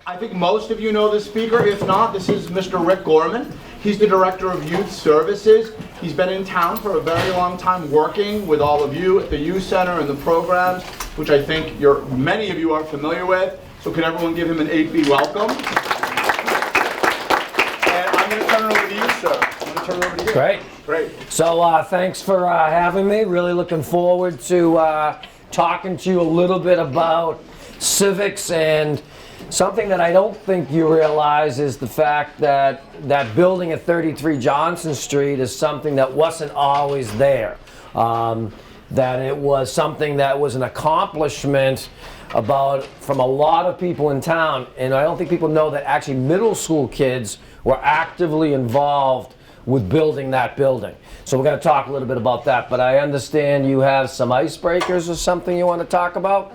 I think most of you know the speaker. If not, this is Mr. Rick Gorman. He's the Director of Youth Services. He's been in town for a very long time working with all of you at the Youth Center and the programs, which I think many of you are familiar with. So can everyone give him an 8B welcome? And I'm going to turn it over to you, sir. I'm going to turn it over to you. Great. Great. So thanks for having me. Really looking forward to talking to you a little bit about civics, and something that I don't think you realize is the fact that that building at 33 Johnson Street is something that wasn't always there. That it was something that was an accomplishment from a lot of people in town, and I don't think people know that actually middle school kids were actively involved with building that building. So we're going to talk a little bit about that, but I understand you have some icebreakers or something you want to talk about?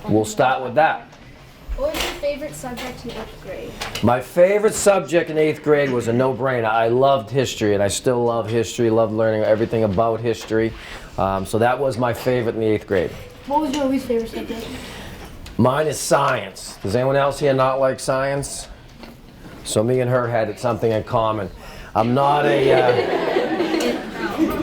We'll start with that. What was your favorite subject in 8th grade? My favorite subject in 8th grade was a no-brainer. I loved history, and I still love history, love learning everything about history. So that was my favorite in the 8th grade. What was your least favorite subject? Mine is science. Does anyone else here not like science? So me and her had something in common. I'm not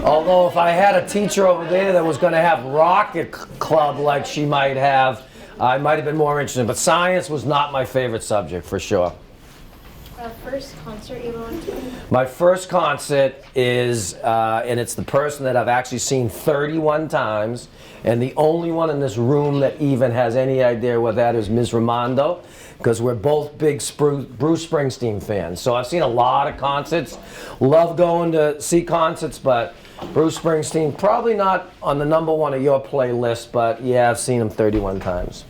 although if I had a teacher over there that was going to have rocket club like she might have, I might have been more interested. But science was not my favorite subject, for sure. First concert you went to? My first concert is, and it's the person that I've actually seen 31 times, and the only one in this room that even has any idea what that is, Ms. Ramondo, because we're both big Bruce Springsteen fans. So I've seen a lot of concerts, love going to see concerts, but Bruce Springsteen, probably not on the #1 of your playlist, but yeah, I've seen him 31 times.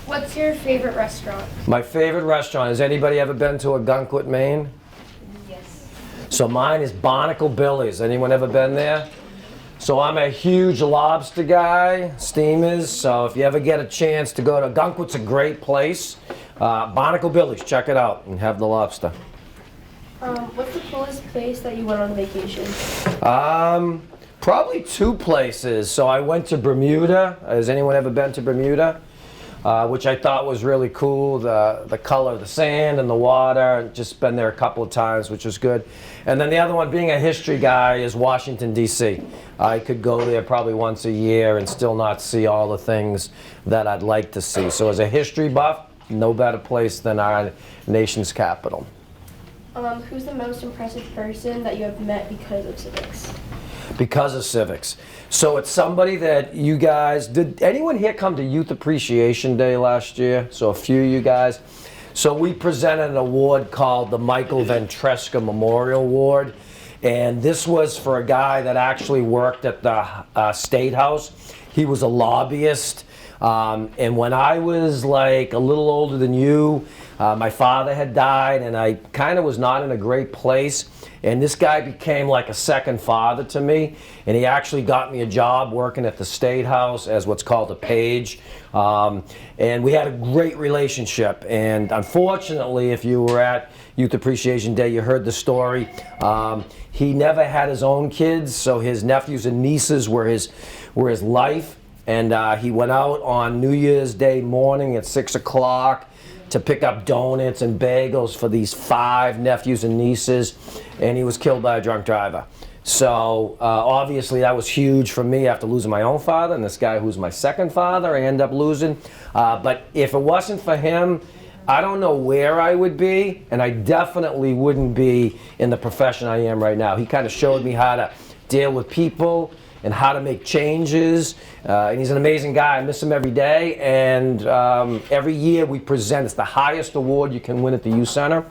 What's your favorite restaurant? My favorite restaurant, has anybody ever been to a Gunkwit, Maine? Yes. So mine is Barnacle Billy's. Anyone ever been there? So I'm a huge lobster guy, steamers, so if you ever get a chance to go to Gunkwit's, a great place. Barnacle Billy's, check it out and have the lobster. What's the coolest place that you went on vacation? Probably two places. So I went to Bermuda. Has anyone ever been to Bermuda? Which I thought was really cool, the color of the sand and the water. Just been there a couple of times, which was good. And then the other one, being a history guy, is Washington, D.C. I could go there probably once a year and still not see all the things that I'd like to see. So as a history buff, no better place than our nation's capital. Who's the most impressive person that you have met because of civics? Because of civics. So it's somebody that you guys, did anyone here come to Youth Appreciation Day last year? So a few of you guys. So we presented an award called the Michael Ventresca Memorial Award. And this was for a guy that actually worked at the State House. He was a lobbyist. And when I was like a little older than you, my father had died and I kind of was not in a great place. And this guy became like a second father to me. And he actually got me a job working at the State House as what's called a page. And we had a great relationship. And unfortunately, if you were at Youth Appreciation Day, you heard the story. He never had his own kids, so his nephews and nieces were his life. And he went out on New Year's Day morning at 6 o'clock to pick up donuts and bagels for these 5 nephews and nieces, and he was killed by a drunk driver. So obviously that was huge for me after losing my own father, and this guy who's my second father I ended up losing. But if it wasn't for him, I don't know where I would be, and I definitely wouldn't be in the profession I am right now. He kind of showed me how to deal with people and how to make changes. And he's an amazing guy. I miss him every day. And every year we present, it's the highest award you can win at the Youth Center.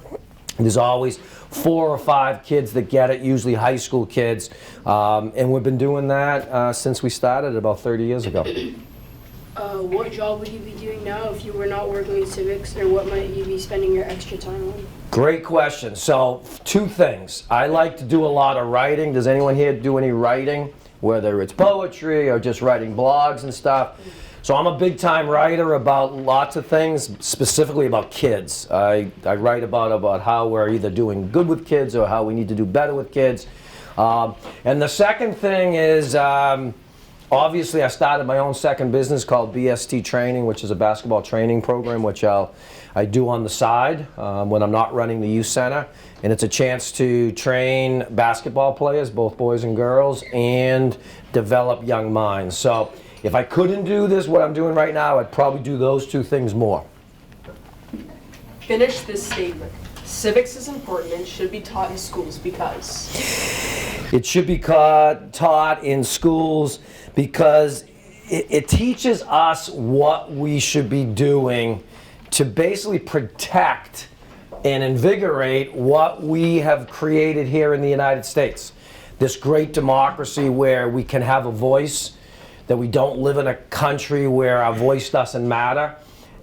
There's always 4 or 5 kids that get it, usually high school kids. And we've been doing that since we started about 30 years ago. What job would you be doing now if you were not working in civics, or what might you be spending your extra time on? Great question. So 2 things. I like to do a lot of writing. Does anyone here do any writing? Whether it's poetry or just writing blogs and stuff. So I'm a big time writer about lots of things, specifically about kids. I write about how we're either doing good with kids or how we need to do better with kids. And the second thing is Obviously, I started my own second business called BST Training, which is a basketball training program, which I do on the side when I'm not running the youth center. And it's a chance to train basketball players, both boys and girls, and develop young minds. So if I couldn't do this, what I'm doing right now, I'd probably do those two things more. Finish this statement. Civics is important and should be taught in schools because. It should be taught in schools because it teaches us what we should be doing to basically protect and invigorate what we have created here in the United States. This great democracy where we can have a voice, that we don't live in a country where our voice doesn't matter.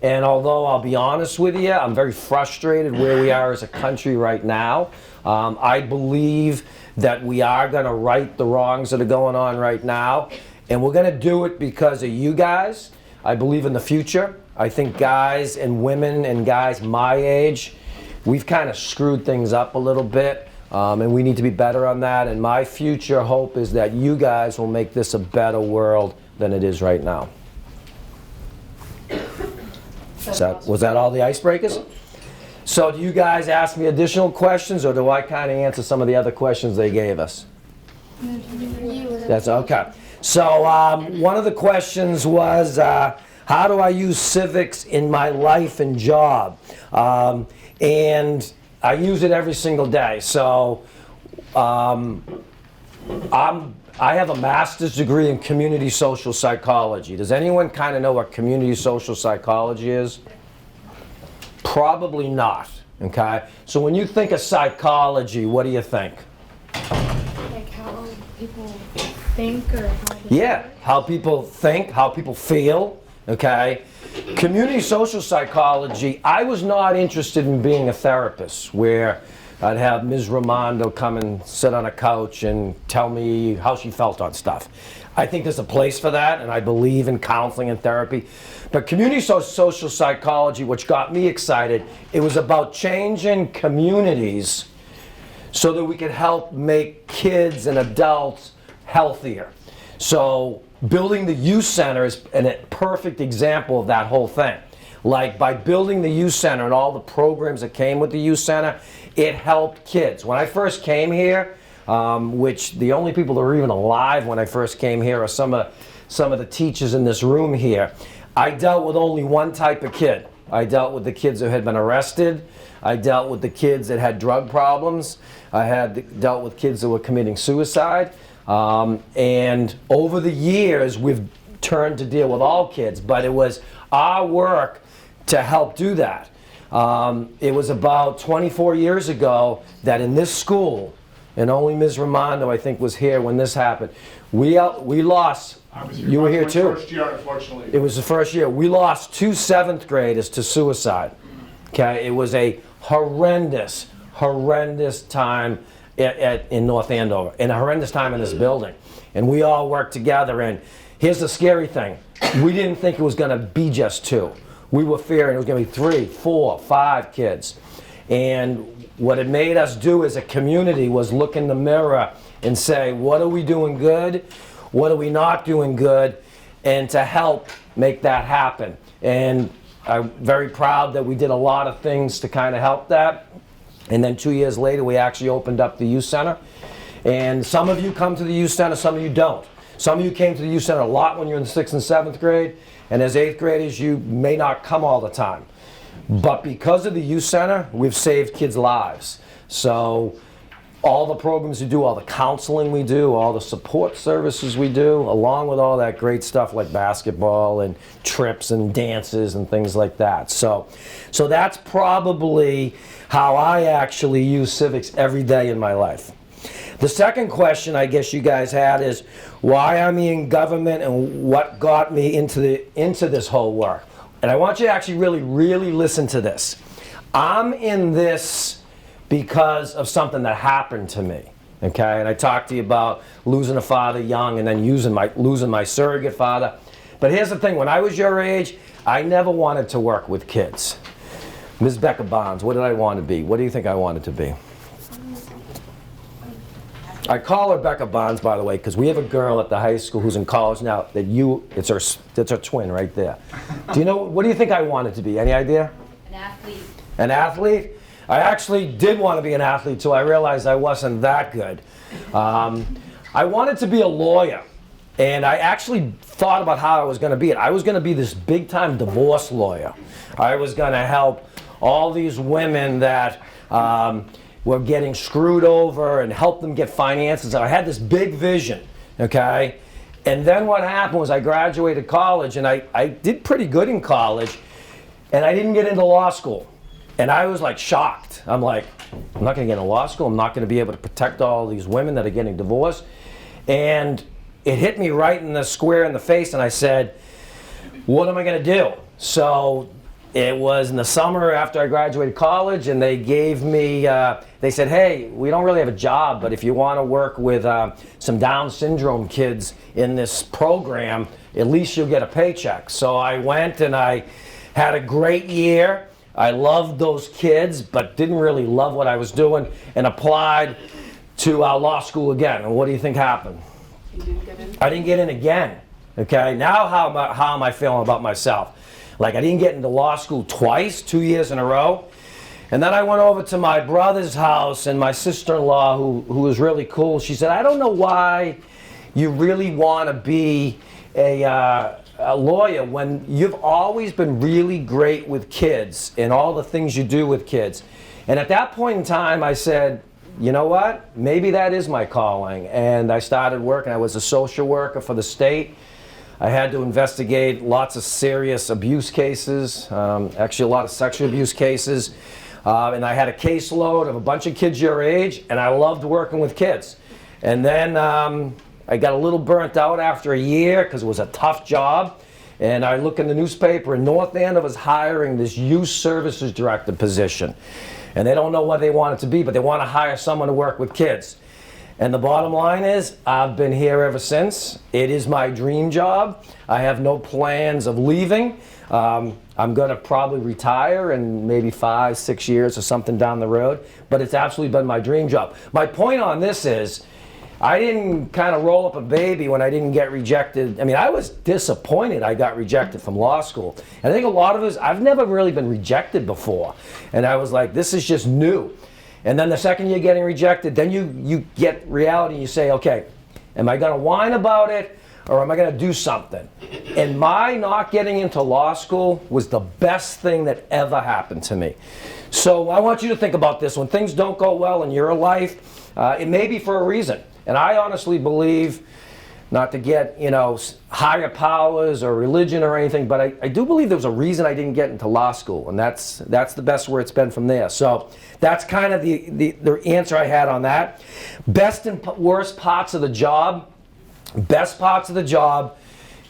And although I'll be honest with you, I'm very frustrated where we are as a country right now. I believe that we are going to right the wrongs that are going on right now. And we're going to do it because of you guys. I believe in the future. I think guys and women and guys my age, we've kind of screwed things up a little bit. And we need to be better on that. And my future hope is that you guys will make this a better world than it is right now. Was that all the icebreakers? So do you guys ask me additional questions, or do I kind of answer some of the other questions they gave us? That's okay. So one of the questions was, how do I use civics in my life and job? And I use it every single day. So I have a master's degree in community social psychology. Does anyone kind of know what community social psychology is? Probably not, okay? So when you think of psychology, what do you think? Like how people think or how they Yeah, how people think, how people feel, okay? Community social psychology, I was not interested in being a therapist where I'd have Ms. Ramondo come and sit on a couch and tell me how she felt on stuff. I think there's a place for that, and I believe in counseling and therapy. But community social psychology, which got me excited, it was about changing communities so that we could help make kids and adults healthier. So building the youth center is a perfect example of that whole thing. Like by building the youth center and all the programs that came with the youth center, it helped kids. When I first came here, which the only people that were even alive when I first came here are some of the teachers in this room here, I dealt with only one type of kid. I dealt with the kids that had been arrested. I dealt with the kids that had drug problems. I had dealt with kids that were committing suicide. And over the years, we've turned to deal with all kids, but it was our work to help do that. It was about 24 years ago that in this school, and only Ms. Ramondo, I think, was here when this happened, we lost. I was here. You were here my too. First year, unfortunately. It was the first year. We lost 2 7th graders to suicide. Okay, it was a horrendous time in North Andover, and a horrendous time in this building. And we all worked together, and here's the scary thing. We didn't think it was going to be just 2. We were fearing it was going to be 3, 4, 5 kids. And what it made us do as a community was look in the mirror and say, what are we doing good? What are we not doing good? And to help make that happen. And I'm very proud that we did a lot of things to kind of help that. And then 2 years later, we actually opened up the youth center. And some of you come to the youth center, some of you don't. Some of you came to the youth center a lot when you were in 6th and 7th grade. And as 8th graders, you may not come all the time. But because of the youth center, we've saved kids' lives. So all the programs we do, all the counseling we do, all the support services we do, along with all that great stuff like basketball and trips and dances and things like that. So that's probably how I actually use civics every day in my life. The second question I guess you guys had is why I'm in government and what got me into this whole work. And I want you to actually really listen to this. I'm in this because of something that happened to me, okay? And I talked to you about losing a father young and then losing my surrogate father. But here's the thing, when I was your age, I never wanted to work with kids. Ms. Becca Bonds, what did I want to be? What do you think I wanted to be? I call her Becca Bonds, by the way, because we have a girl at the high school who's in college now it's her twin right there. Do you know, what do you think I wanted to be? Any idea? An athlete. An athlete? I actually did want to be an athlete till I realized I wasn't that good. I wanted to be a lawyer, and I actually thought about how I was going to be it. I was going to be this big-time divorce lawyer. I was going to help all these women that were getting screwed over and help them get finances. I had this big vision, okay? And then what happened was I graduated college, and I did pretty good in college, and I didn't get into law school. And I was like shocked. I'm like, I'm not going to get into law school. I'm not going to be able to protect all these women that are getting divorced. And it hit me right in the square in the face, and I said, what am I going to do? So it was in the summer after I graduated college, and they gave me, they said, hey, we don't really have a job, but if you want to work with some Down syndrome kids in this program, at least you'll get a paycheck. So I went and I had a great year. I loved those kids, but didn't really love what I was doing, and applied to law school again. And what do you think happened? You didn't get in? I didn't get in again. Okay, now how am I feeling about myself? Like, I didn't get into law school twice, 2 years in a row. And then I went over to my brother's house, and my sister-in-law, who was really cool, she said, I don't know why you really want to be a lawyer when you've always been really great with kids and all the things you do with kids. And at that point in time, I said, you know what? Maybe that is my calling. And I started working. I was a social worker for the state. I had to investigate lots of serious abuse cases, actually a lot of sexual abuse cases. And I had a caseload of a bunch of kids your age, and I loved working with kids. And then I got a little burnt out after a year because it was a tough job. And I look in the newspaper, and North Andover is hiring this youth services director position. And they don't know what they want it to be, but they want to hire someone to work with kids. And the bottom line is, I've been here ever since. It is my dream job. I have no plans of leaving. I'm going to probably retire in maybe 5, 6 years or something down the road. But it's absolutely been my dream job. My point on this is, I didn't kind of roll up a baby when I didn't get rejected. I mean, I was disappointed I got rejected from law school. And I think a lot of us, I've never really been rejected before. And I was like, this is just new. And then the second you're getting rejected, then you get reality and you say, okay, am I going to whine about it or am I going to do something? And my not getting into law school was the best thing that ever happened to me. So I want you to think about this. When things don't go well in your life, it may be for a reason. And I honestly believe, not to get, higher powers or religion or anything, but I do believe there was a reason I didn't get into law school, and that's the best where it's been from there. So that's kind of the answer I had on that. Best and worst parts of the job. Best parts of the job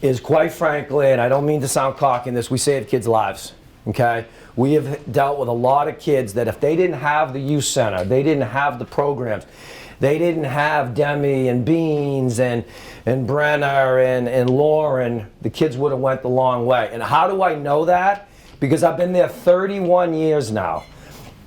is, quite frankly, and I don't mean to sound cocky in this, we save kids' lives, okay? We have dealt with a lot of kids that if they didn't have the youth center, they didn't have the programs, they didn't have Demi and Beans and Brenner and Lauren, the kids would have went the long way. And how do I know that? Because I've been there 31 years now.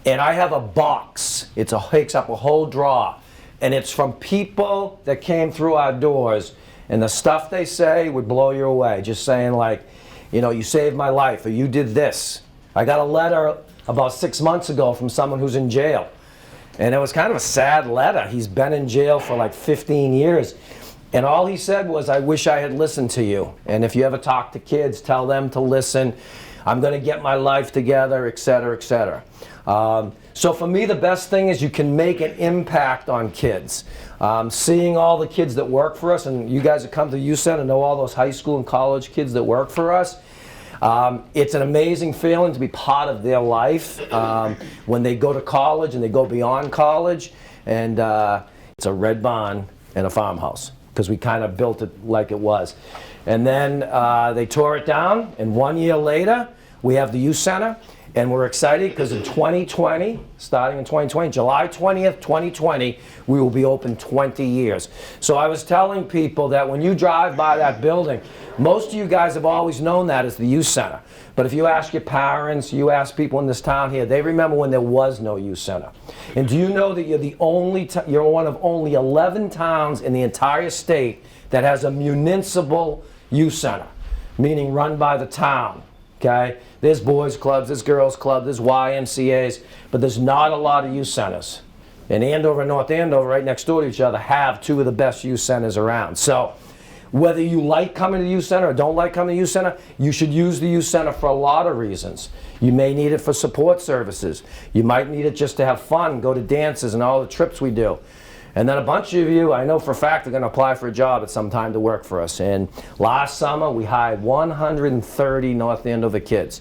And I have a box. It takes up a whole drawer. And it's from people that came through our doors. And the stuff they say would blow you away. Just saying like, you saved my life, or you did this. I got a letter about 6 months ago from someone who's in jail. And it was kind of a sad letter. He's been in jail for like 15 years. And all he said was, I wish I had listened to you. And if you ever talk to kids, tell them to listen. I'm going to get my life together, et cetera, et cetera. So for me, the best thing is you can make an impact on kids. Seeing all the kids that work for us, and you guys that come to Youth Center know all those high school and college kids that work for us. It's an amazing feeling to be part of their life when they go to college and they go beyond college. And it's a red barn and a farmhouse, because we kind of built it like it was. And then they tore it down, and 1 year later, we have the youth center. And we're excited because in 2020, starting in 2020, July 20th, 2020, we will be open 20 years. So I was telling people that when you drive by that building, most of you guys have always known that as the youth center. But if you ask your parents, you ask people in this town here, they remember when there was no youth center. And do you know that you're one of only 11 towns in the entire state that has a municipal youth center, meaning run by the town, okay? There's boys clubs, there's girls clubs, there's YMCAs, but there's not a lot of youth centers. And Andover and North Andover, right next door to each other, have two of the best youth centers around. So whether you like coming to the youth center or don't like coming to the youth center, you should use the youth center for a lot of reasons. You may need it for support services. You might need it just to have fun, go to dances and all the trips we do. And then a bunch of you, I know for a fact, are going to apply for a job at some time to work for us. And last summer, we hired 130 North Andover kids.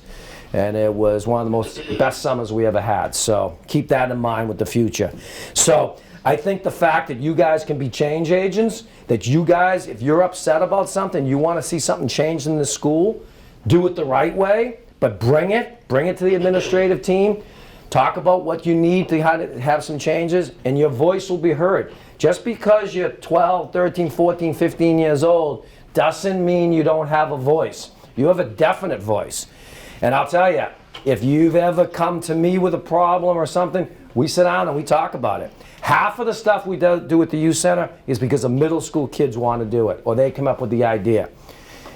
And it was one of the best summers we ever had. So keep that in mind with the future. So I think the fact that you guys can be change agents, that you guys, if you're upset about something, you want to see something changed in the school, do it the right way, but bring it to the administrative team. Talk about what you need to have some changes, and your voice will be heard. Just because you're 12, 13, 14, 15 years old doesn't mean you don't have a voice. You have a definite voice. And I'll tell you, if you've ever come to me with a problem or something, we sit down and we talk about it. Half of the stuff we do at the youth center is because the middle school kids want to do it, or they come up with the idea.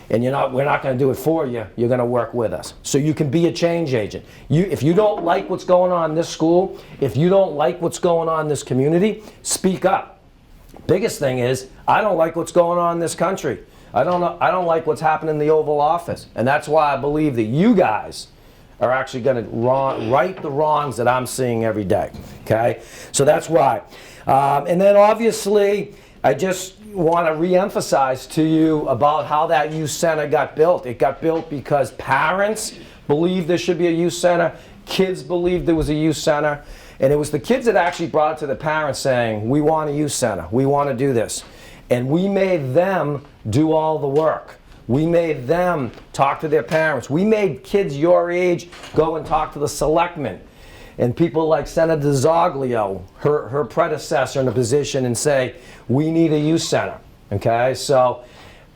And we're not going to do it for you. You're going to work with us. So you can be a change agent. If you don't like what's going on in this school, if you don't like what's going on in this community, speak up. Biggest thing is, I don't like what's going on in this country. I don't like what's happening in the Oval Office. And that's why I believe that you guys are actually going to right the wrongs that I'm seeing every day. Okay? So that's why. And then obviously, I just want to re-emphasize to you about how that youth center got built. It got built because parents believed there should be a youth center, kids believed there was a youth center, and it was the kids that actually brought it to the parents saying, we want a youth center, we want to do this. And we made them do all the work. We made them talk to their parents. We made kids your age go and talk to the selectmen. And people like Senator Zoglio, her predecessor in the position, and say, we need a youth center, okay? So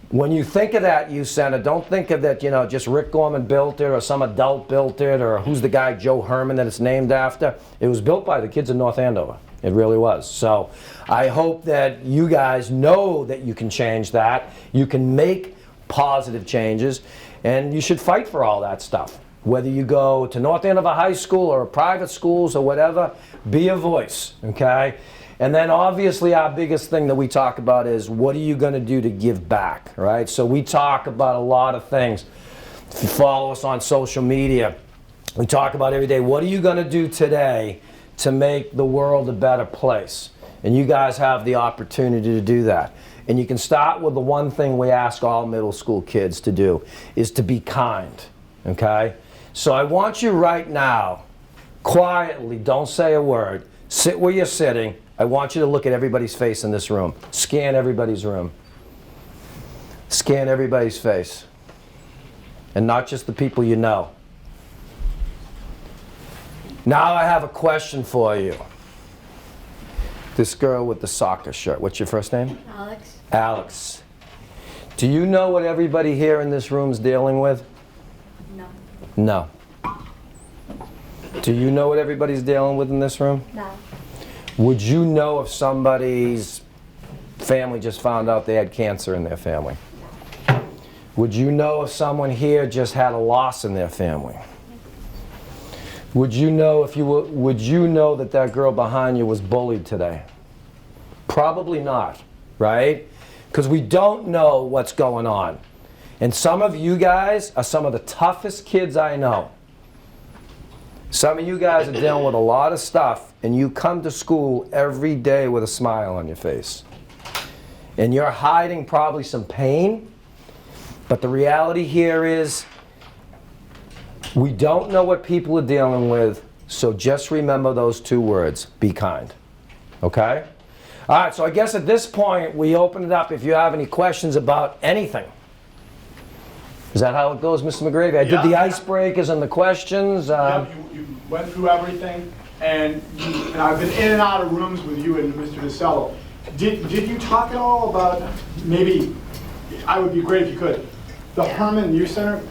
when you think of that youth center, don't think of that, just Rick Gorman built it, or some adult built it, or who's the guy, Joe Herman, that it's named after. It was built by the kids in North Andover. It really was. So I hope that you guys know that you can change that. You can make positive changes, and you should fight for all that stuff. Whether you go to North Andover High School or private schools or whatever, be a voice, okay? And then obviously our biggest thing that we talk about is, what are you going to do to give back, right? So we talk about a lot of things. If you follow us on social media, we talk about every day, what are you going to do today to make the world a better place? And you guys have the opportunity to do that. And you can start with the one thing we ask all middle school kids to do, is to be kind, okay? So I want you right now, quietly, don't say a word, sit where you're sitting. I want you to look at everybody's face in this room. Scan everybody's room. Scan everybody's face. And not just the people you know. Now I have a question for you. This girl with the soccer shirt, what's your first name? Alex. Alex. Do you know what everybody here in this room is dealing with? No. No. Do you know what everybody's dealing with in this room? No. Would you know if somebody's family just found out they had cancer in their family? Would you know if someone here just had a loss in their family? Would you know that that girl behind you was bullied today? Probably not, right? Because we don't know what's going on. And some of you guys are some of the toughest kids I know. Some of you guys are dealing with a lot of stuff, and you come to school every day with a smile on your face. And you're hiding probably some pain, but the reality here is we don't know what people are dealing with, so just remember those two words, be kind, okay? All right, so I guess at this point we open it up if you have any questions about anything. Is that how it goes, Mr. McGravy? I did the icebreakers and the questions. Yep, you went through everything, and I've been in and out of rooms with you and Mr. DeCello. Did you talk at all about, maybe, I would be great if you could, the Herman Youth Center?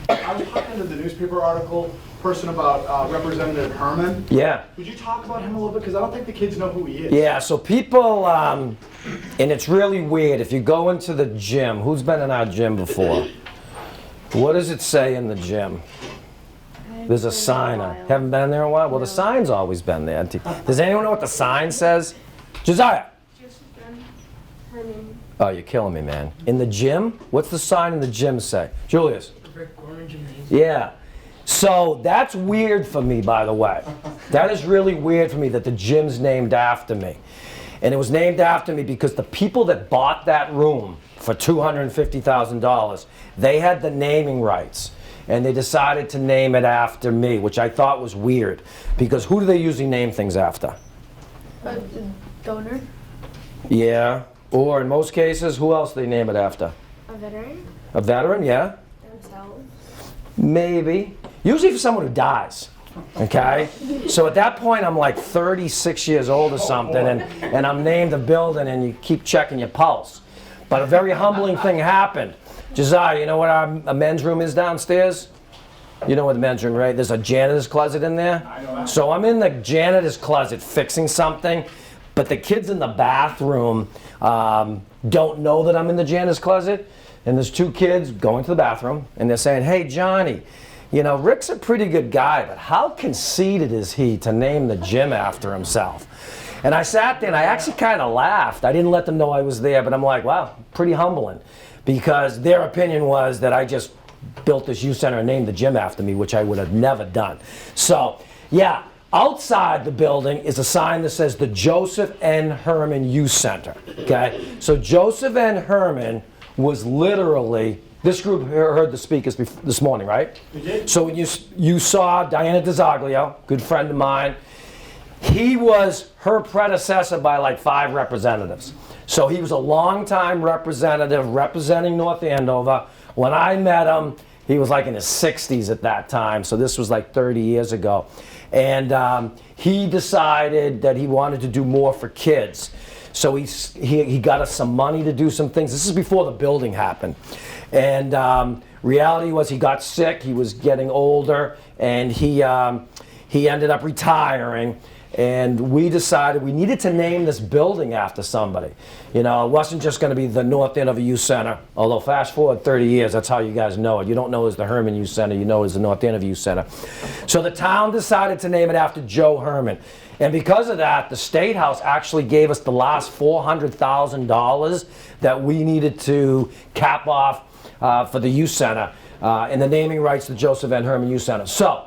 I was talking to the newspaper article person about Representative Herman. Yeah. Would you talk about him a little bit? Because I don't think the kids know who he is. Yeah, so people, and it's really weird, if you go into the gym, who's been in our gym before? What does it say in the gym? There's a sign. Haven't been there in a while? Well, the sign's always been there. Does anyone know what the sign says? Josiah? Herman. Oh, you're killing me, man. In the gym? What's the sign in the gym say? Julius? Gorman Gymnasium. Yeah. So that's weird for me, by the way. That is really weird for me that the gym's named after me. And it was named after me because the people that bought that room for $250,000, they had the naming rights. And they decided to name it after me, which I thought was weird. Because who do they usually name things after? A donor. Yeah. Or in most cases, who else do they name it after? A veteran. A veteran, yeah. Themselves. Maybe. Usually for someone who dies. Okay? So at that point, I'm like 36 years old or something, and I'm named a building, and you keep checking your pulse. But a very humbling thing happened. Josiah, you know what our men's room is downstairs? You know what the men's room, right? There's a janitor's closet in there. I know that. So I'm in the janitor's closet fixing something, but the kids in the bathroom don't know that I'm in the janitor's closet. And there's two kids going to the bathroom, and they're saying, hey, Johnny, you know, Rick's a pretty good guy, but how conceited is he to name the gym after himself? And I sat there and I actually kind of laughed. I didn't let them know I was there, but I'm like, wow, pretty humbling. Because their opinion was that I just built this youth center and named the gym after me, which I would have never done. So, yeah, outside the building is a sign that says the Joseph N. Herman Youth Center, okay? So Joseph N. Herman was literally, this group heard the speakers this morning, right? We did. So when you saw Diana DiZoglio, good friend of mine, he was her predecessor by like 5 representatives. So he was a longtime representative representing North Andover. When I met him, he was like in his 60s at that time, so this was like 30 years ago. And he decided that he wanted to do more for kids. So he got us some money to do some things. This is before the building happened. And reality was he got sick, he was getting older, and he ended up retiring. And we decided we needed to name this building after somebody. You know, it wasn't just going to be the North Andover Youth Center, although fast forward 30 years, that's how you guys know it. You don't know it as the Herman Youth Center, you know it as the North Andover Youth Center. So the town decided to name it after Joe Herman. And because of that, the State House actually gave us the last $400,000 that we needed to cap off for the Youth Center and the naming rights to Joseph N. Herman Youth Center. So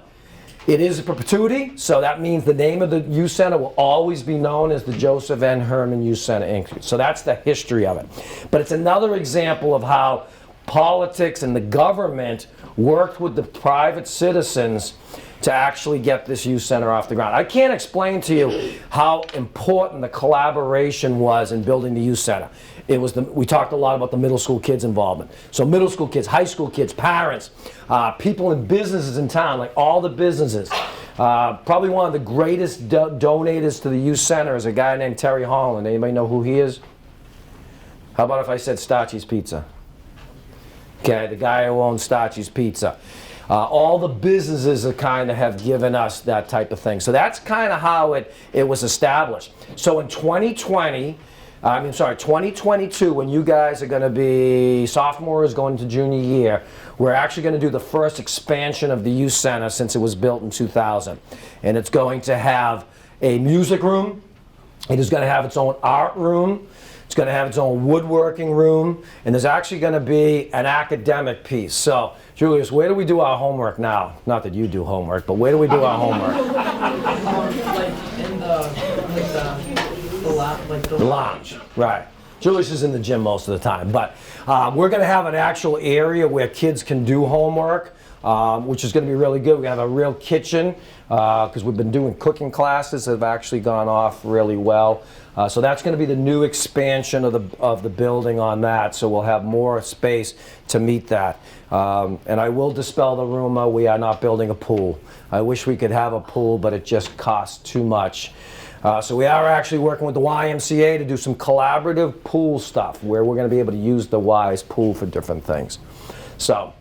it is a perpetuity, so that means the name of the Youth Center will always be known as the Joseph N. Herman Youth Center, Inc. So that's the history of it. But it's another example of how politics and the government worked with the private citizens to actually get this youth center off the ground. I can't explain to you how important the collaboration was in building the youth center. It was we talked a lot about the middle school kids' involvement. So middle school kids, high school kids, parents, people in businesses in town, like all the businesses. Probably one of the greatest donators to the youth center is a guy named Terry Holland. Anybody know who he is? How about if I said Stacci's Pizza? Okay, the guy who owns Stacci's Pizza. All the businesses that kind of have given us that type of thing. So that's kind of how it was established. So in 2022, when you guys are going to be sophomores going to junior year, we're actually going to do the first expansion of the youth center since it was built in 2000. And it's going to have a music room. It is going to have its own art room. It's going to have its own woodworking room, and there's actually going to be an academic piece. So, Julius, where do we do our homework now? Not that you do homework, but where do we do our homework? Like in the lounge, The lounge, right. Julius is in the gym most of the time, but we're going to have an actual area where kids can do homework, which is going to be really good. We have a real kitchen because we've been doing cooking classes that have actually gone off really well. So that's going to be the new expansion of the building on that. So we'll have more space to meet that. And I will dispel the rumor, we are not building a pool. I wish we could have a pool, but it just costs too much. So we are actually working with the YMCA to do some collaborative pool stuff where we're going to be able to use the Y's pool for different things. So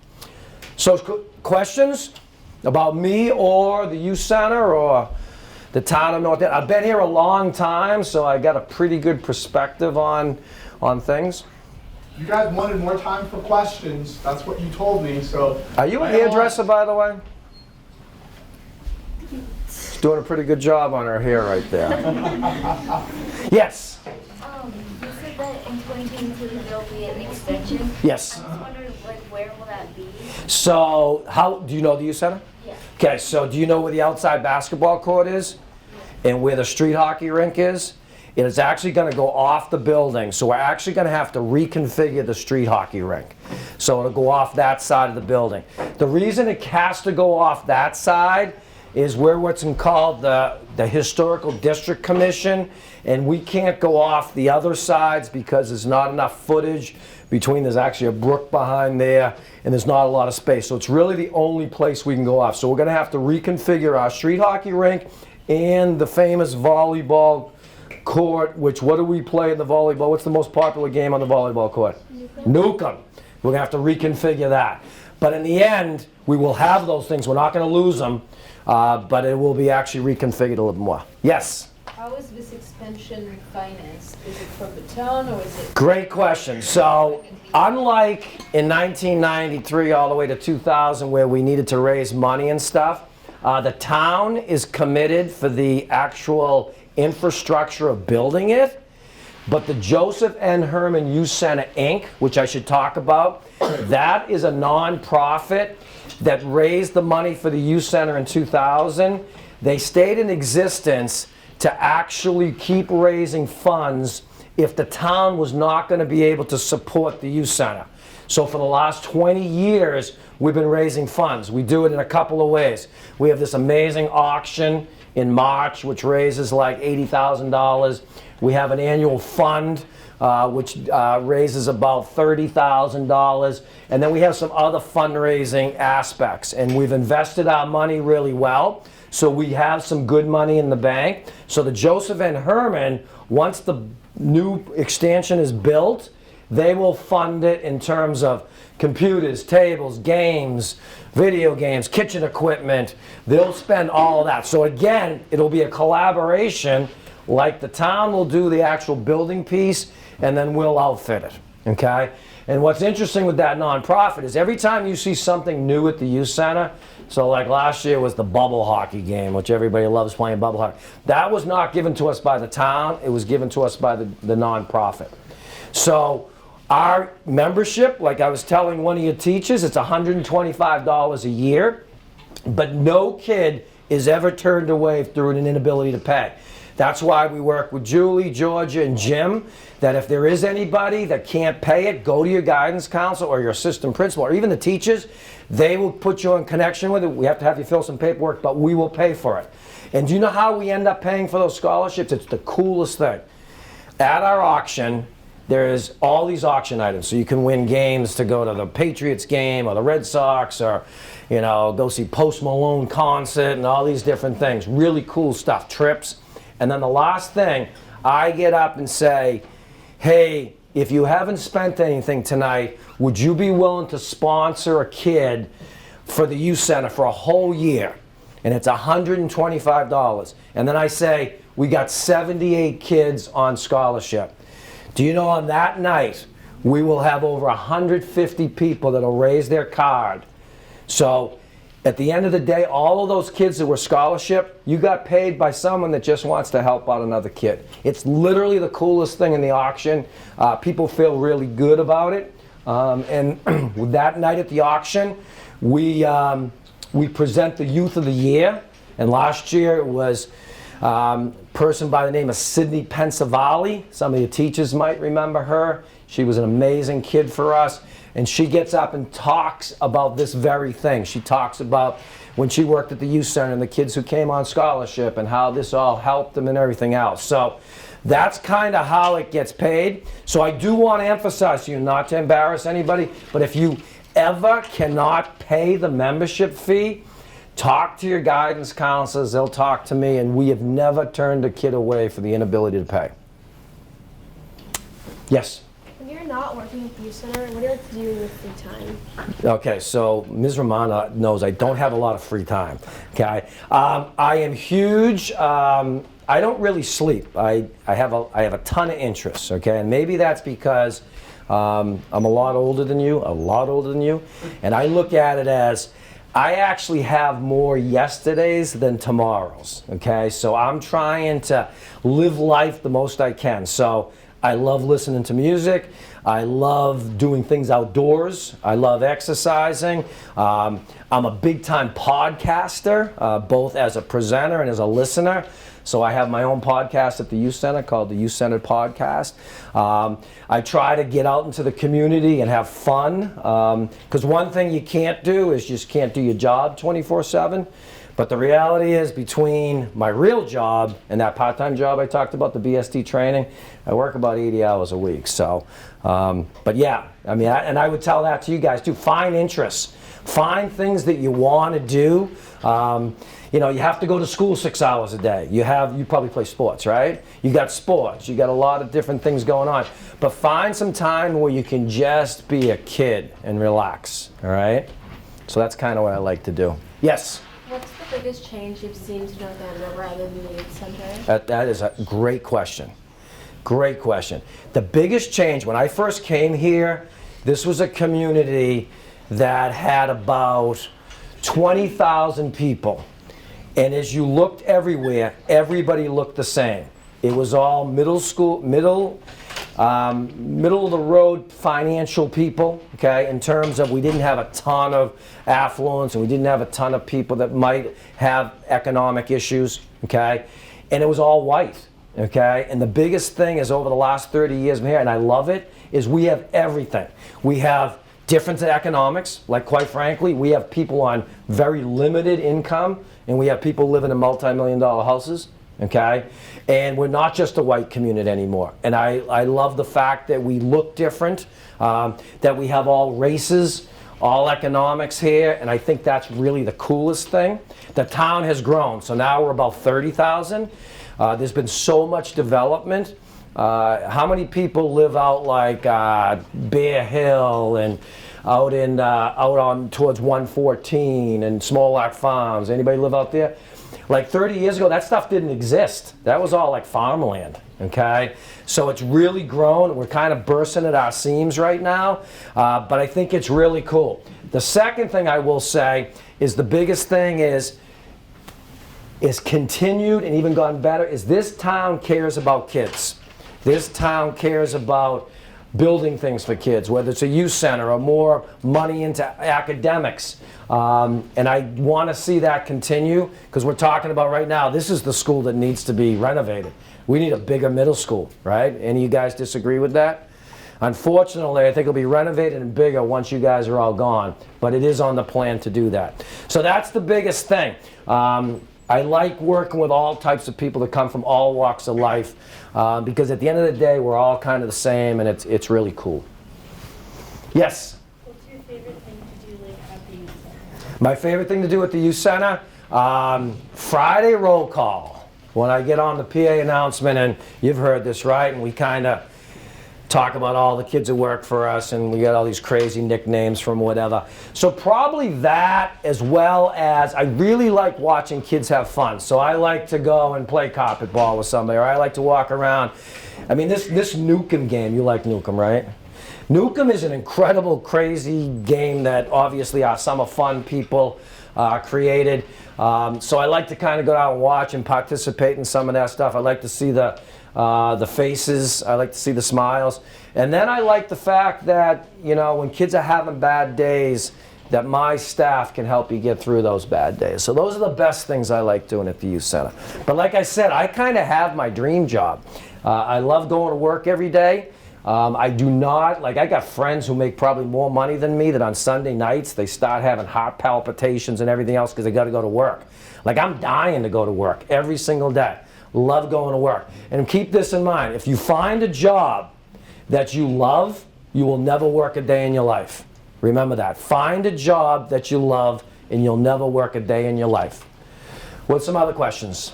questions about me or the youth center or the town of North End? I've been here a long time, so I got a pretty good perspective on things. You guys wanted more time for questions. That's what you told me, so. Are you a hairdresser, by the way? She's doing a pretty good job on her hair right there. Yes? You said that in 2022 there'll be an extension. Yes. I just wondered, like, where will that be? So, do you know the youth center? Yeah. Okay, so do you know where the outside basketball court is? And where the street hockey rink is? It is actually going to go off the building, so we're actually going to have to reconfigure the street hockey rink. So it'll go off that side of the building. The reason it has to go off that side is we're what's called the Historical District Commission, and we can't go off the other sides because there's not enough footage between. There's actually a brook behind there, and there's not a lot of space. So it's really the only place we can go off. So we're going to have to reconfigure our street hockey rink and the famous volleyball court, which, what do we play in the volleyball? What's the most popular game on the volleyball court? Nukem. We're going to have to reconfigure that. But in the end, we will have those things. We're not going to lose them, but it will be actually reconfigured a little more. Yes? How is this expansion financed? Is it from the town or is it? Great question. So, unlike in 1993 all the way to 2000 where we needed to raise money and stuff, the town is committed for the actual infrastructure of building it, but the Joseph N. Herman Youth Center, Inc., which I should talk about, that is a non-profit that raised the money for the youth center in 2000. They stayed in existence to actually keep raising funds if the town was not going to be able to support the youth center. So for the last 20 years, we've been raising funds. We do it in a couple of ways. We have this amazing auction in March, which raises like $80,000. We have an annual fund, which raises about $30,000. And then we have some other fundraising aspects. And we've invested our money really well. So we have some good money in the bank. So the Joseph N. Herman, once the new extension is built, they will fund it in terms of computers, tables, games, video games, kitchen equipment. They'll spend all of that. So again, it'll be a collaboration, like the town will do the actual building piece and then we'll outfit it, okay? And what's interesting with that nonprofit is every time you see something new at the youth center, so like last year was the bubble hockey game, which everybody loves playing bubble hockey. That was not given to us by the town, it was given to us by the nonprofit. So our membership, like I was telling one of your teachers, it's $125 a year, but no kid is ever turned away through an inability to pay. That's why we work with Julie, Georgia, and Jim, that if there is anybody that can't pay it, go to your guidance counselor or your assistant principal or even the teachers. They will put you in connection with it. We have to have you fill some paperwork, but we will pay for it. And do you know how we end up paying for those scholarships? It's the coolest thing. At our auction, there's all these auction items. So you can win games to go to the Patriots game or the Red Sox or, you know, go see Post Malone concert and all these different things. Really cool stuff, trips. And then the last thing, I get up and say, hey, if you haven't spent anything tonight, would you be willing to sponsor a kid for the youth center for a whole year? And it's $125. And then I say, we got 78 kids on scholarship. Do you know on that night, we will have over 150 people that will raise their card. So at the end of the day, all of those kids that were scholarship, you got paid by someone that just wants to help out another kid. It's literally the coolest thing in the auction. People feel really good about it. And that night at the auction, we present the Youth of the Year. And last year it was Person by the name of Sydney Pensavalli. Some of your teachers might remember her. She was an amazing kid for us. And she gets up and talks about this very thing. She talks about when she worked at the youth center and the kids who came on scholarship and how this all helped them and everything else. So that's kind of how it gets paid. So I do want to emphasize to you, not to embarrass anybody, but if you ever cannot pay the membership fee, talk to your guidance counselors. They'll talk to me, and we have never turned a kid away for the inability to pay. Yes? When you're not working at the youth center, what do you like to do in your free time? Okay, so Ms. Romana knows I don't have a lot of free time. Okay, I am huge. I don't really sleep. I have a ton of interests. Okay, and maybe that's because I'm a lot older than you, and I look at it as I actually have more yesterdays than tomorrows. Okay, so I'm trying to live life the most I can. So I love listening to music. I love doing things outdoors. I love exercising. I'm a big-time podcaster, both as a presenter and as a listener. So I have my own podcast at the Youth Center called the Youth Center Podcast. I try to get out into the community and have fun. Because one thing you can't do is just can't do your job 24/7. But the reality is, between my real job and that part-time job I talked about, the BST training, I work about 80 hours a week. So, but yeah, I mean, and I would tell that to you guys too. Find interests. Find things that you want to do. You know, you have to go to school 6 hours a day. You probably play sports, right? You got sports. You got a lot of different things going on. But find some time where you can just be a kid and relax, all right? So that's kind of what I like to do. Yes? What's the biggest change you've seen to North Andover rather than the youth center? That is a great question. Great question. The biggest change, when I first came here, this was a community that had about 20,000 people. And as you looked everywhere, everybody looked the same. It was all middle of the road financial people, okay, in terms of we didn't have a ton of affluence and we didn't have a ton of people that might have economic issues, okay, and it was all white, okay, and the biggest thing is over the last 30 years here, and I love it, is we have everything. We have different economics, like quite frankly, we have people on very limited income and we have people living in multi-million-dollar houses. Okay, and we're not just a white community anymore. And I love the fact that we look different, that we have all races, all economics here, and I think that's really the coolest thing. The town has grown, so now we're about 30,000. There's been so much development. How many people live out like Bear Hill and out on towards 114 and Smolak Farms? Anybody live out there? Like 30 years ago, that stuff didn't exist. That was all like farmland, okay? So it's really grown. We're kind of bursting at our seams right now, but I think it's really cool. The second thing I will say is the biggest thing is continued and even gotten better is this town cares about kids. This town cares about building things for kids, whether it's a youth center or more money into academics. And I want to see that continue because we're talking about right now, this is the school that needs to be renovated. We need a bigger middle school, right? Any of you guys disagree with that? Unfortunately, I think it'll be renovated and bigger once you guys are all gone, but it is on the plan to do that. So that's the biggest thing. I like working with all types of people that come from all walks of life because at the end of the day, we're all kind of the same and it's really cool. Yes? What's your favorite thing to do like at the youth center? My favorite thing to do at the youth center? Friday roll call. When I get on the PA announcement, and you've heard this, right? And we kind of talk about all the kids that work for us and we got all these crazy nicknames from whatever. So probably that, as well as I really like watching kids have fun. So I like to go and play carpet ball with somebody, or I like to walk around. I mean, this Nukem game, you like Nukem, right? Nukem is an incredible, crazy game that obviously our Summer Fun people created. So I like to kind of go out and watch and participate in some of that stuff. I like to see the faces, I like to see the smiles. And then I like the fact that, you know, when kids are having bad days, that my staff can help you get through those bad days. So those are the best things I like doing at the youth center. But like I said, I kind of have my dream job. I love going to work every day. I do not, like I got friends who make probably more money than me that on Sunday nights they start having heart palpitations and everything else because they got to go to work. Like I'm dying to go to work every single day. Love going to work. And keep this in mind, if you find a job that you love, you will never work a day in your life. Remember that. Find a job that you love and you'll never work a day in your life. What's some other questions?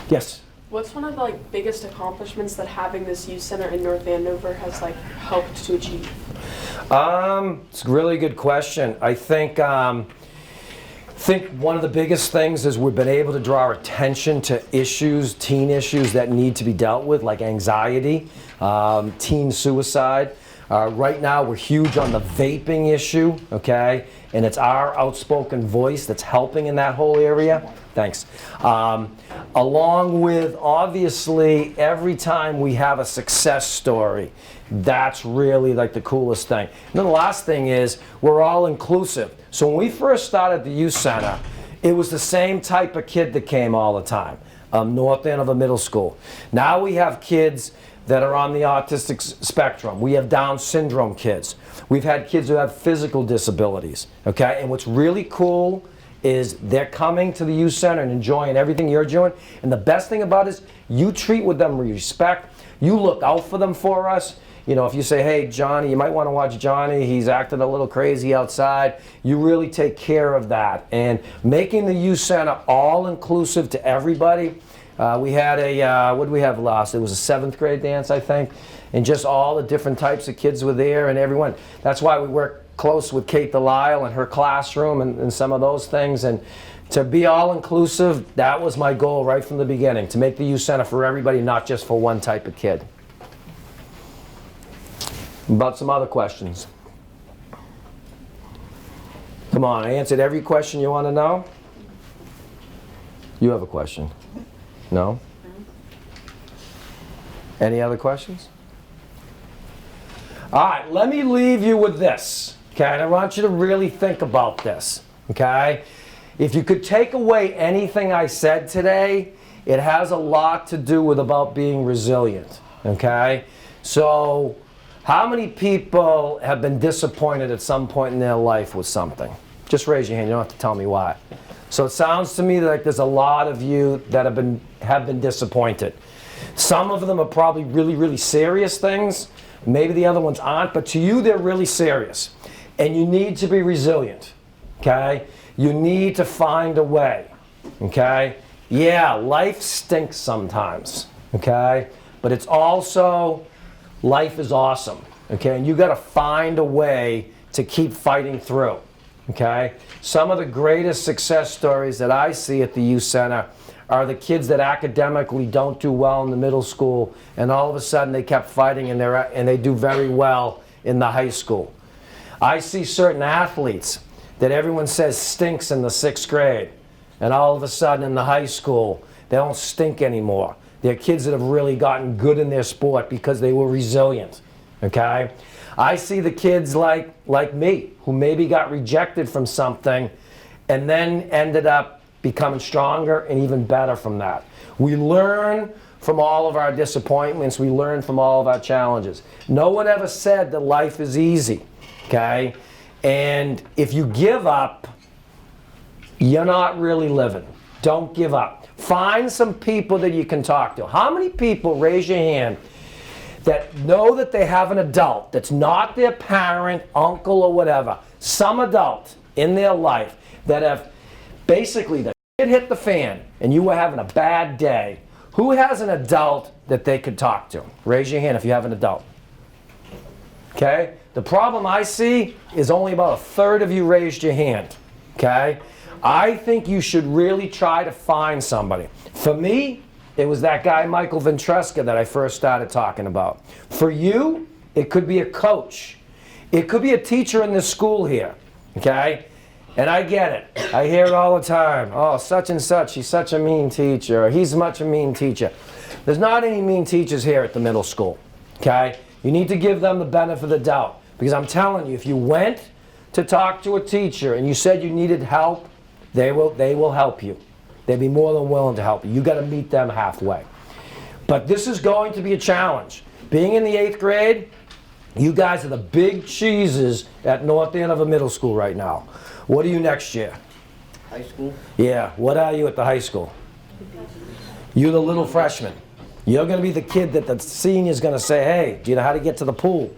Yes? What's one of the biggest accomplishments that having this youth center in North Andover has helped to achieve? It's a really good question. I think one of the biggest things is we've been able to draw attention to issues, teen issues that need to be dealt with, like anxiety, teen suicide. Right now we're huge on the vaping issue, okay? And it's our outspoken voice that's helping in that whole area. Thanks. Along with, obviously, every time we have a success story, that's really the coolest thing. And then the last thing is we're all inclusive. So when we first started the youth center, it was the same type of kid that came all the time, North Andover Middle School. Now we have kids that are on the autistic spectrum. We have Down syndrome kids. We've had kids who have physical disabilities, okay? And what's really cool is they're coming to the youth center and enjoying everything you're doing. And the best thing about it is you treat with them with respect. You look out for them for us. You know, if you say, hey, Johnny, you might want to watch Johnny. He's acting a little crazy outside. You really take care of that. And making the youth center all inclusive to everybody. We had what did we have last? It was a 7th grade dance, I think. And just all the different types of kids were there and everyone. That's why we work close with Kate Delisle and her classroom and some of those things. And to be all inclusive, that was my goal right from the beginning, to make the youth center for everybody, not just for one type of kid. About some other questions. Come on, I answered every question you want to know? You have a question? No? Any other questions? All right, let me leave you with this, okay? And I want you to really think about this, okay? If you could take away anything I said today, it has a lot to do with about being resilient, okay? So, how many people have been disappointed at some point in their life with something? Just raise your hand, you don't have to tell me why. So it sounds to me like there's a lot of you that have been disappointed. Some of them are probably really, really serious things. Maybe the other ones aren't, but to you they're really serious. And you need to be resilient, okay? You need to find a way, okay? Yeah, life stinks sometimes, okay? But it's also, life is awesome, okay? And you gotta find a way to keep fighting through, okay? Some of the greatest success stories that I see at the youth center are the kids that academically don't do well in the middle school, and all of a sudden they kept fighting and they do very well in the high school. I see certain athletes that everyone says stinks in the 6th grade, and all of a sudden in the high school they don't stink anymore. They're kids that have really gotten good in their sport because they were resilient, okay? I see the kids like me who maybe got rejected from something and then ended up becoming stronger and even better from that. We learn from all of our disappointments. We learn from all of our challenges. No one ever said that life is easy, okay? And if you give up, you're not really living. Don't give up. Find some people that you can talk to. How many people, raise your hand, that know that they have an adult that's not their parent, uncle, or whatever, some adult in their life that have basically the shit hit the fan and you were having a bad day? Who has an adult that they could talk to? Raise your hand if you have an adult. Okay? The problem I see is only about 1/3 of you raised your hand. Okay? I think you should really try to find somebody. For me, it was that guy Michael Ventresca that I first started talking about. For you, it could be a coach. It could be a teacher in the school here. Okay? And I get it. I hear it all the time. Oh, such and such, he's such a mean teacher. Or he's much a mean teacher. There's not any mean teachers here at the middle school. Okay? You need to give them the benefit of the doubt. Because I'm telling you, if you went to talk to a teacher and you said you needed help, they will help you. They'd be more than willing to help you. You got to meet them halfway. But this is going to be a challenge. Being in the 8th grade, you guys are the big cheeses at North Andover Middle School right now. What are you next year? High school? Yeah, what are you at the high school? You're the little freshman. You're going to be the kid that the senior's going to say, hey, do you know how to get to the pool?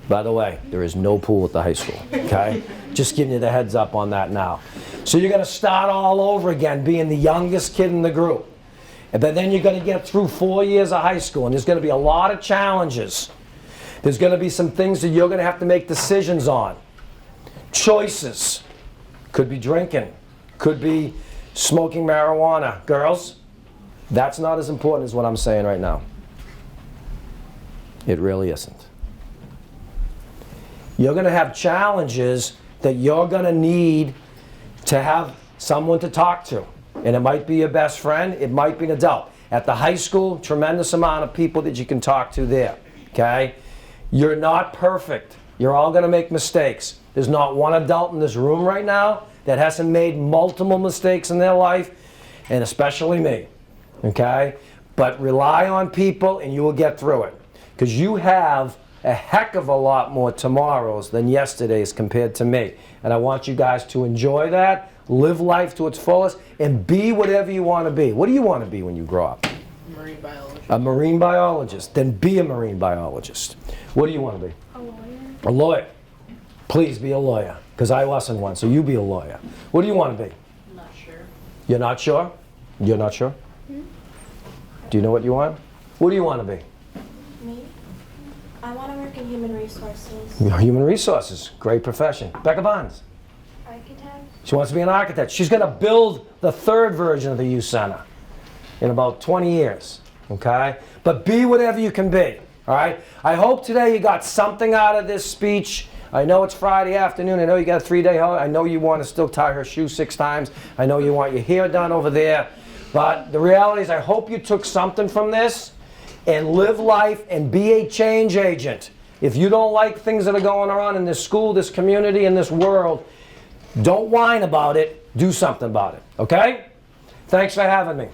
By the way, there is no pool at the high school, okay? Just giving you the heads up on that now. So you're going to start all over again being the youngest kid in the group. But then you're going to get through 4 years of high school, and there's going to be a lot of challenges. There's going to be some things that you're going to have to make decisions on. Choices. Could be drinking. Could be smoking marijuana. Girls, that's not as important as what I'm saying right now. It really isn't. You're going to have challenges that you're going to need to have someone to talk to. And it might be your best friend, it might be an adult. At the high school, tremendous amount of people that you can talk to there, okay? You're not perfect. You're all going to make mistakes. There's not one adult in this room right now that hasn't made multiple mistakes in their life, and especially me, okay? But rely on people and you will get through it. Because you have a heck of a lot more tomorrows than yesterdays compared to me. And I want you guys to enjoy that, live life to its fullest, and be whatever you want to be. What do you want to be when you grow up? Marine biologist. A marine biologist. Then be a marine biologist. What do you want to be? A lawyer. A lawyer. Please be a lawyer, because I wasn't one, so you be a lawyer. What do you want to be? I'm not sure. You're not sure? You're not sure? Do you know what you want? What do you want to be? Me? I want to work in human resources. Human resources. Great profession. Becca Bonds. Architect. She wants to be an architect. She's going to build the 3rd version of the youth center in about 20 years, okay? But be whatever you can be, all right? I hope today you got something out of this speech. I know it's Friday afternoon. I know you got a 3-day holiday. I know you want to still tie her shoe 6 times. I know you want your hair done over there. But the reality is I hope you took something from this and live life and be a change agent. If you don't like things that are going on in this school, this community, and this world, don't whine about it. Do something about it, okay? Thanks for having me.